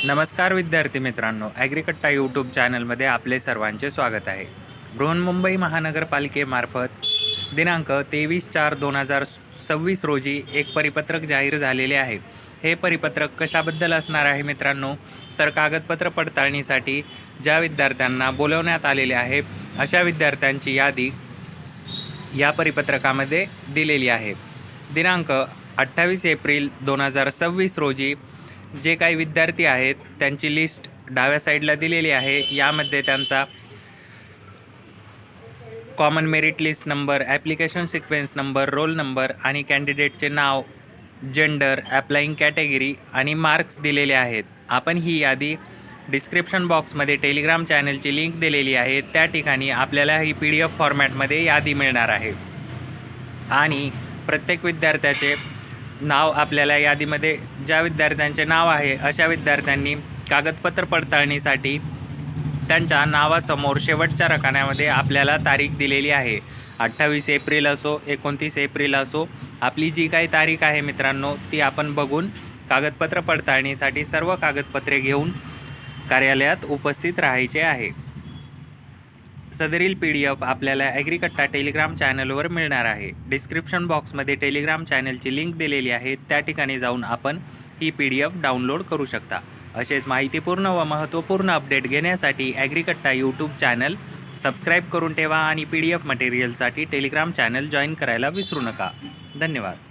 नमस्कार विद्यार्थी मित्रांनो, ॲग्रिकट्टा यूट्यूब चॅनलमध्ये आपले सर्वांचे स्वागत आहे. बृहन्मुंबई महानगरपालिकेमार्फत दिनांक 23/4/2026 रोजी एक परिपत्रक जाहीर झालेले आहे. हे परिपत्रक कशाबद्दल असणार आहे मित्रांनो, तर कागदपत्र पडताळणीसाठी ज्या विद्यार्थ्यांना बोलवण्यात आलेले आहे अशा विद्यार्थ्यांची यादी या परिपत्रकामध्ये दिलेली आहे. दिनांक 28 एप्रिल 2026 रोजी जे काही विद्यार्थी आहेत त्यांची लिस्ट डाव्या साईडला दिलेली आहे. यामध्ये त्यांचा common merit list number, application sequence number, roll number आणि कॅन्डिडेटचे नाव, जेंडर, ॲप्लाइंग कॅटेगरी आणि मार्क्स दिलेले आहेत. आपण ही यादी डिस्क्रिप्शन बॉक्समध्ये टेलिग्राम चॅनलची लिंक दिलेली आहे. त्या ठिकाणी आपल्याला ही PDF फॉर्मॅटमध्ये यादी मिळणार आहे आणि प्रत्येक विद्यार्थ्याचे नाव आपल्याला यादीमध्ये ज्या विद्यार्थ्यांचे नाव आहे अशा विद्यार्थ्यांनी कागदपत्र पडताळणीसाठी त्यांच्या नावासमोर शेवटच्या रकान्यामध्ये आपल्याला तारीख दिलेली आहे. 28 एप्रिल असो, 29 एप्रिल असो, आपली जी काही तारीख आहे मित्रांनो ती आपण बघून कागदपत्र पडताळणीसाठी सर्व कागदपत्रे घेऊन कार्यालयात उपस्थित राहायचे आहे. सदरील PDF आपल्याला ॲग्रिकट्टा टेलिग्राम चॅनलवर मिळणार आहे. डिस्क्रिप्शन बॉक्समध्ये टेलिग्राम चॅनलची लिंक दिलेली आहे. त्या ठिकाणी जाऊन आपण ही PDF डाउनलोड करू शकता. असेच माहितीपूर्ण व महत्त्वपूर्ण अपडेट घेण्यासाठी ॲग्रिकट्टा यूट्यूब चॅनल सबस्क्राईब करून ठेवा आणि PDF मटेरियलसाठी टेलिग्राम चॅनल जॉईन करायला विसरू नका. धन्यवाद.